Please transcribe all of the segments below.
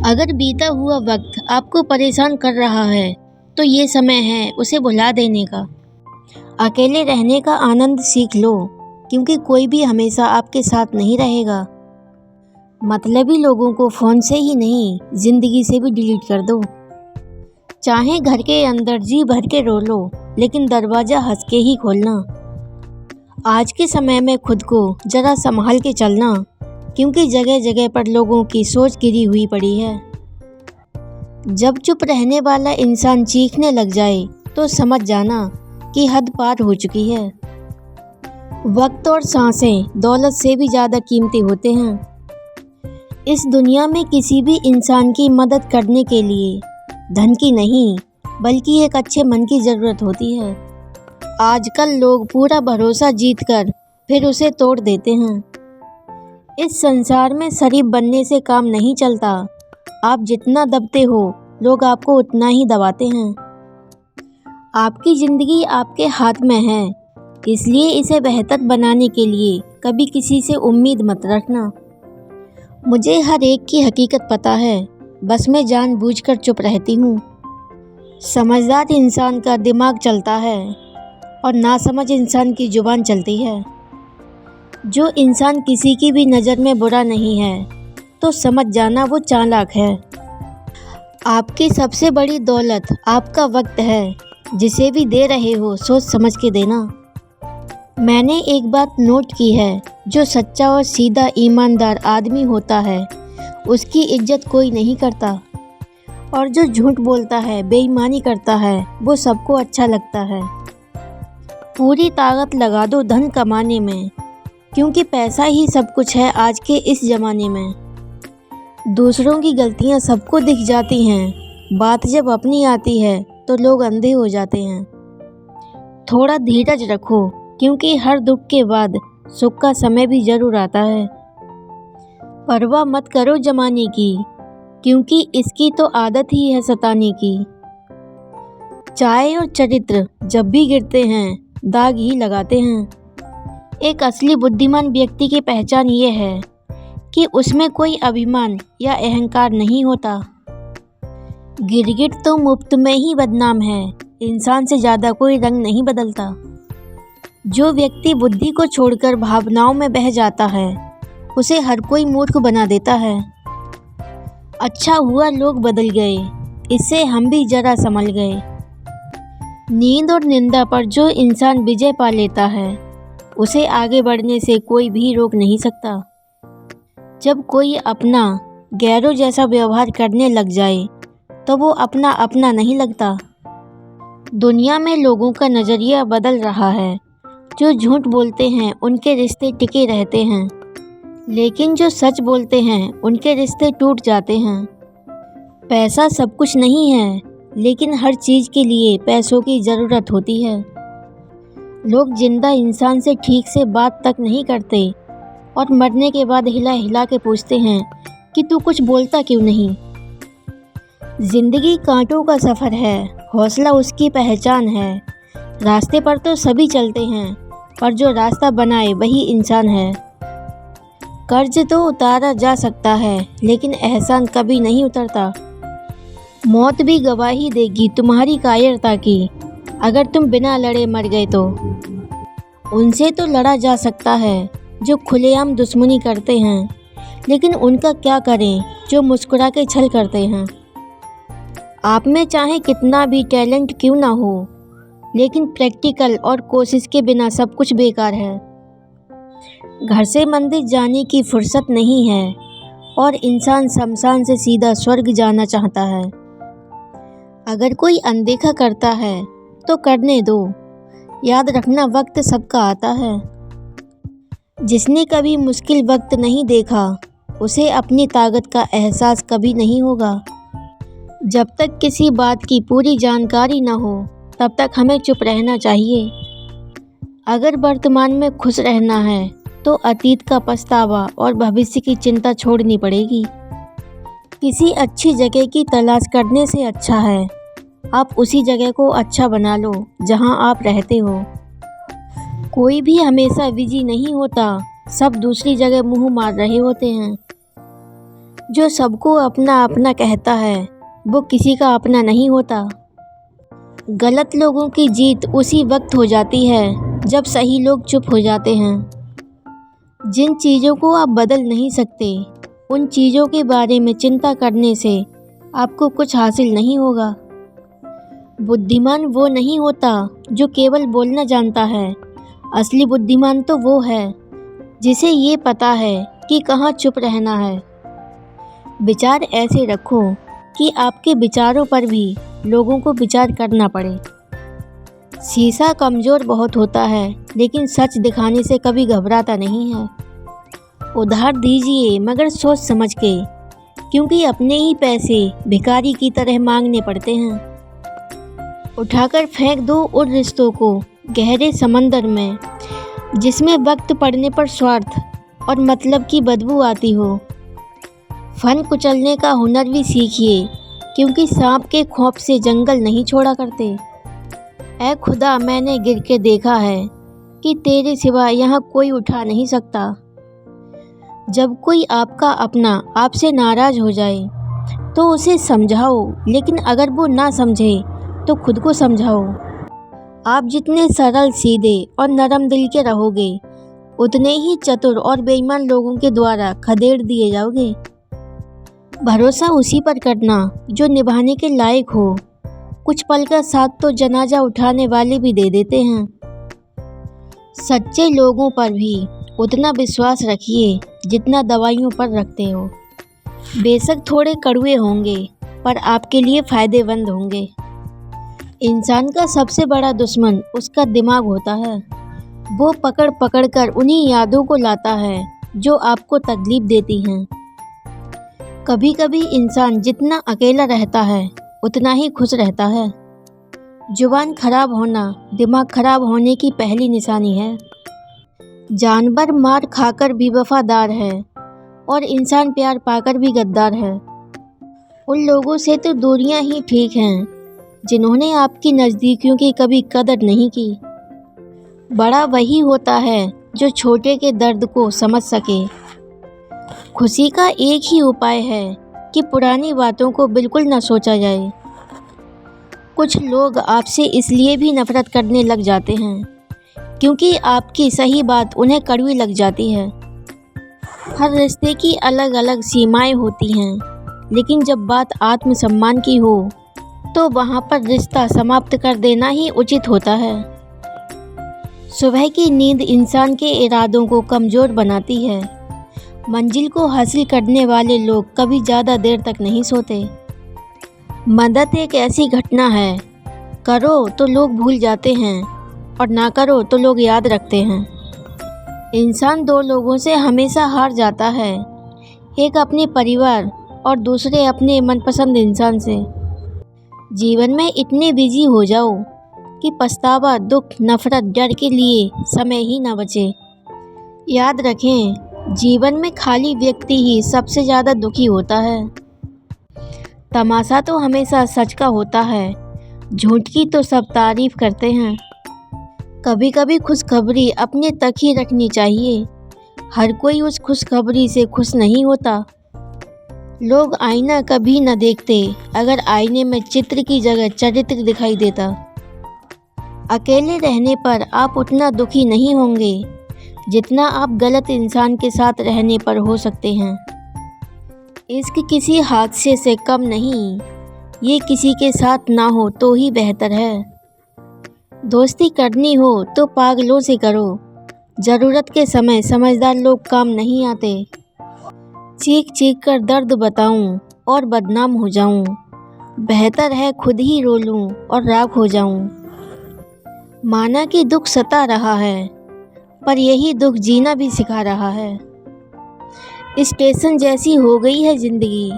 अगर बीता हुआ वक्त आपको परेशान कर रहा है तो ये समय है उसे भुला देने का। अकेले रहने का आनंद सीख लो, क्योंकि कोई भी हमेशा आपके साथ नहीं रहेगा। मतलबी लोगों को फ़ोन से ही नहीं, ज़िंदगी से भी डिलीट कर दो। चाहे घर के अंदर जी भर के रो लो, लेकिन दरवाज़ा हंस के ही खोलना। आज के समय में खुद को ज़रा संभाल के चलना, क्योंकि जगह जगह पर लोगों की सोच गिरी हुई पड़ी है। जब चुप रहने वाला इंसान चीखने लग जाए तो समझ जाना कि हद पार हो चुकी है। वक्त और सांसें दौलत से भी ज़्यादा कीमती होते हैं। इस दुनिया में किसी भी इंसान की मदद करने के लिए धन की नहीं, बल्कि एक अच्छे मन की ज़रूरत होती है। आजकल लोग पूरा भरोसा जीतकर फिर उसे तोड़ देते हैं। इस संसार में शरीफ बनने से काम नहीं चलता। आप जितना दबते हो, लोग आपको उतना ही दबाते हैं। आपकी ज़िंदगी आपके हाथ में है, इसलिए इसे बेहतर बनाने के लिए कभी किसी से उम्मीद मत रखना। मुझे हर एक की हकीकत पता है, बस मैं जानबूझकर चुप रहती हूँ। समझदार इंसान का दिमाग चलता है और नासमझ इंसान की जुबान चलती है। जो इंसान किसी की भी नज़र में बुरा नहीं है, तो समझ जाना वो चालाक है। आपकी सबसे बड़ी दौलत आपका वक्त है, जिसे भी दे रहे हो सोच समझ के देना। मैंने एक बात नोट की है, जो सच्चा और सीधा ईमानदार आदमी होता है उसकी इज्जत कोई नहीं करता, और जो झूठ बोलता है, बेईमानी करता है, वो सबको अच्छा लगता है। पूरी ताकत लगा दो धन कमाने में, क्योंकि पैसा ही सब कुछ है आज के इस ज़माने में। दूसरों की गलतियां सबको दिख जाती हैं, बात जब अपनी आती है तो लोग अंधे हो जाते हैं। थोड़ा धीरज रखो, क्योंकि हर दुख के बाद सुख का समय भी ज़रूर आता है। परवाह मत करो ज़माने की, क्योंकि इसकी तो आदत ही है सताने की। चाय और चरित्र जब भी गिरते हैं, दाग ही लगाते हैं। एक असली बुद्धिमान व्यक्ति की पहचान ये है कि उसमें कोई अभिमान या अहंकार नहीं होता। गिरगिट तो मुफ्त में ही बदनाम है, इंसान से ज़्यादा कोई रंग नहीं बदलता। जो व्यक्ति बुद्धि को छोड़कर भावनाओं में बह जाता है, उसे हर कोई मूर्ख बना देता है। अच्छा हुआ लोग बदल गए, इससे हम भी जरा संभल गए। नींद और निंदा पर जो इंसान विजय पा लेता है, उसे आगे बढ़ने से कोई भी रोक नहीं सकता। जब कोई अपना गैरों जैसा व्यवहार करने लग जाए, तो वो अपना अपना नहीं लगता। दुनिया में लोगों का नज़रिया बदल रहा है। जो झूठ बोलते हैं उनके रिश्ते टिके रहते हैं, लेकिन जो सच बोलते हैं उनके रिश्ते टूट जाते हैं। पैसा सब कुछ नहीं है, लेकिन हर चीज़ के लिए पैसों की ज़रूरत होती है। लोग जिंदा इंसान से ठीक से बात तक नहीं करते, और मरने के बाद हिला हिला के पूछते हैं कि तू कुछ बोलता क्यों नहीं। ज़िंदगी कांटों का सफ़र है, हौसला उसकी पहचान है। रास्ते पर तो सभी चलते हैं, पर जो रास्ता बनाए वही इंसान है। कर्ज तो उतारा जा सकता है, लेकिन एहसान कभी नहीं उतरता। मौत भी गवाही देगी तुम्हारी कायरता की, अगर तुम बिना लड़े मर गए तो। उनसे तो लड़ा जा सकता है जो खुलेआम दुश्मनी करते हैं, लेकिन उनका क्या करें जो मुस्कुरा के छल करते हैं। आप में चाहे कितना भी टैलेंट क्यों ना हो, लेकिन प्रैक्टिकल और कोशिश के बिना सब कुछ बेकार है। घर से मंदिर जाने की फुर्सत नहीं है, और इंसान शमशान से सीधा स्वर्ग जाना चाहता है। अगर कोई अनदेखा करता है तो करने दो, याद रखना वक्त सबका आता है। जिसने कभी मुश्किल वक्त नहीं देखा, उसे अपनी ताकत का एहसास कभी नहीं होगा। जब तक किसी बात की पूरी जानकारी न हो, तब तक हमें चुप रहना चाहिए। अगर वर्तमान में खुश रहना है, तो अतीत का पछतावा और भविष्य की चिंता छोड़नी पड़ेगी। किसी अच्छी जगह की तलाश करने से अच्छा है आप उसी जगह को अच्छा बना लो जहां आप रहते हो। कोई भी हमेशा बिजी नहीं होता, सब दूसरी जगह मुंह मार रहे होते हैं। जो सबको अपना अपना कहता है वो किसी का अपना नहीं होता। गलत लोगों की जीत उसी वक्त हो जाती है जब सही लोग चुप हो जाते हैं। जिन चीज़ों को आप बदल नहीं सकते उन चीज़ों के बारे में चिंता करने से आपको कुछ हासिल नहीं होगा। बुद्धिमान वो नहीं होता जो केवल बोलना जानता है, असली बुद्धिमान तो वो है जिसे ये पता है कि कहाँ चुप रहना है। विचार ऐसे रखो कि आपके विचारों पर भी लोगों को विचार करना पड़े। शीशा कमज़ोर बहुत होता है लेकिन सच दिखाने से कभी घबराता नहीं है। उधार दीजिए मगर सोच समझ के, क्योंकि अपने ही पैसे भिखारी की तरह मांगने पड़ते हैं। उठाकर फेंक दो उन रिश्तों को गहरे समंदर में जिसमें वक्त पड़ने पर स्वार्थ और मतलब की बदबू आती हो। फन कुचलने का हुनर भी सीखिए, क्योंकि सांप के खौफ से जंगल नहीं छोड़ा करते। ऐ खुदा, मैंने गिर के देखा है कि तेरे सिवा यहाँ कोई उठा नहीं सकता। जब कोई आपका अपना आपसे नाराज़ हो जाए तो उसे समझाओ, लेकिन अगर वो ना समझे तो खुद को समझाओ। आप जितने सरल, सीधे और नरम दिल के रहोगे उतने ही चतुर और बेईमान लोगों के द्वारा खदेड़ दिए जाओगे। भरोसा उसी पर करना जो निभाने के लायक हो। कुछ पल का साथ तो जनाजा उठाने वाले भी दे देते हैं। सच्चे लोगों पर भी उतना विश्वास रखिए जितना दवाइयों पर रखते हो। बेशक थोड़े कड़वे होंगे पर आपके लिए फ़ायदेमंद होंगे। इंसान का सबसे बड़ा दुश्मन उसका दिमाग होता है। वो पकड़ पकड़ कर उन्हीं यादों को लाता है जो आपको तकलीफ़ देती हैं। कभी कभी इंसान जितना अकेला रहता है उतना ही खुश रहता है। जुबान खराब होना दिमाग खराब होने की पहली निशानी है। जानवर मार खाकर भी वफादार है और इंसान प्यार पाकर भी गद्दार है। उन लोगों से तो दूरियां ही ठीक हैं जिन्होंने आपकी नज़दीकियों की कभी कदर नहीं की। बड़ा वही होता है जो छोटे के दर्द को समझ सके। खुशी का एक ही उपाय है कि पुरानी बातों को बिल्कुल न सोचा जाए। कुछ लोग आपसे इसलिए भी नफरत करने लग जाते हैं क्योंकि आपकी सही बात उन्हें कड़वी लग जाती है। हर रिश्ते की अलग अलग सीमाएं होती हैं, लेकिन जब बात आत्मसम्मान की हो तो वहाँ पर रिश्ता समाप्त कर देना ही उचित होता है। सुबह की नींद इंसान के इरादों को कमज़ोर बनाती है। मंजिल को हासिल करने वाले लोग कभी ज़्यादा देर तक नहीं सोते। मदद एक ऐसी घटना है, करो तो लोग भूल जाते हैं और ना करो तो लोग याद रखते हैं। इंसान दो लोगों से हमेशा हार जाता है, एक अपने परिवार और दूसरे अपने मनपसंद इंसान से। जीवन में इतने बिजी हो जाओ कि पछतावा, दुख, नफरत, डर के लिए समय ही ना बचे। याद रखें, जीवन में खाली व्यक्ति ही सबसे ज़्यादा दुखी होता है। तमाशा तो हमेशा सच का होता है, झूठ की तो सब तारीफ करते हैं। कभी कभी खुशखबरी अपने तक ही रखनी चाहिए। हर कोई उस खुशखबरी से खुश नहीं होता। लोग आईना कभी न देखते अगर आईने में चित्र की जगह चरित्र दिखाई देता। अकेले रहने पर आप उतना दुखी नहीं होंगे जितना आप गलत इंसान के साथ रहने पर हो सकते हैं। इश्क किसी हादसे से कम नहीं, ये किसी के साथ ना हो तो ही बेहतर है। दोस्ती करनी हो तो पागलों से करो, ज़रूरत के समय समझदार लोग काम नहीं आते। चीख चीख कर दर्द बताऊं और बदनाम हो जाऊं, बेहतर है खुद ही रो लूं और राख हो जाऊं। माना कि दुख सता रहा है, पर यही दुख जीना भी सिखा रहा है। स्टेशन जैसी हो गई है ज़िंदगी,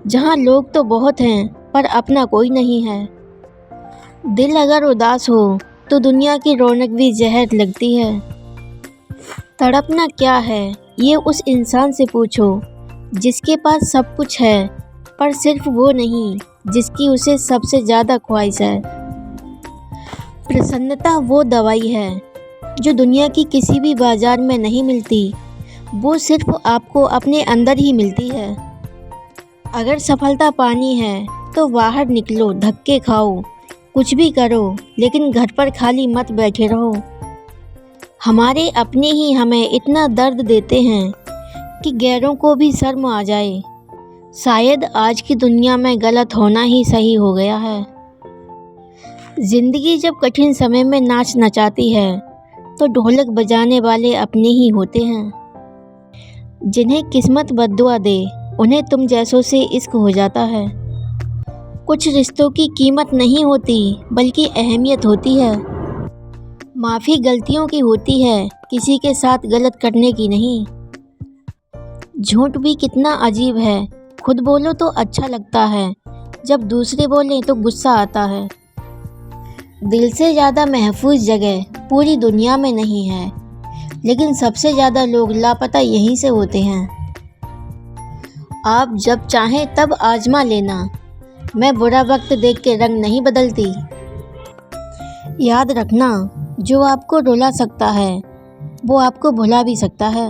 जहाँ लोग तो बहुत हैं पर अपना कोई नहीं है। दिल अगर उदास हो तो दुनिया की रौनक भी जहर लगती है। तड़पना क्या है ये उस इंसान से पूछो जिसके पास सब कुछ है, पर सिर्फ वो नहीं जिसकी उसे सबसे ज़्यादा ख्वाहिश है। प्रसन्नता वो दवाई है जो दुनिया की किसी भी बाज़ार में नहीं मिलती, वो सिर्फ आपको अपने अंदर ही मिलती है। अगर सफलता पानी है तो बाहर निकलो, धक्के खाओ, कुछ भी करो, लेकिन घर पर खाली मत बैठे रहो। हमारे अपने ही हमें इतना दर्द देते हैं कि गैरों को भी शर्म आ जाए। शायद आज की दुनिया में गलत होना ही सही हो गया है। जिंदगी जब कठिन समय में नाच नचाती है तो ढोलक बजाने वाले अपने ही होते हैं। जिन्हें किस्मत बद्दुआ दे उन्हें तुम जैसों से इश्क हो जाता है। कुछ रिश्तों की कीमत नहीं होती बल्कि अहमियत होती है। माफ़ी गलतियों की होती है, किसी के साथ गलत करने की नहीं। झूठ भी कितना अजीब है, खुद बोलो तो अच्छा लगता है, जब दूसरे बोलें तो गुस्सा आता है। दिल से ज़्यादा महफूज जगह पूरी दुनिया में नहीं है, लेकिन सबसे ज़्यादा लोग लापता यहीं से होते हैं। आप जब चाहें तब आजमा लेना, मैं बुरा वक्त देख के रंग नहीं बदलती। याद रखना, जो आपको रुला सकता है वो आपको भुला भी सकता है।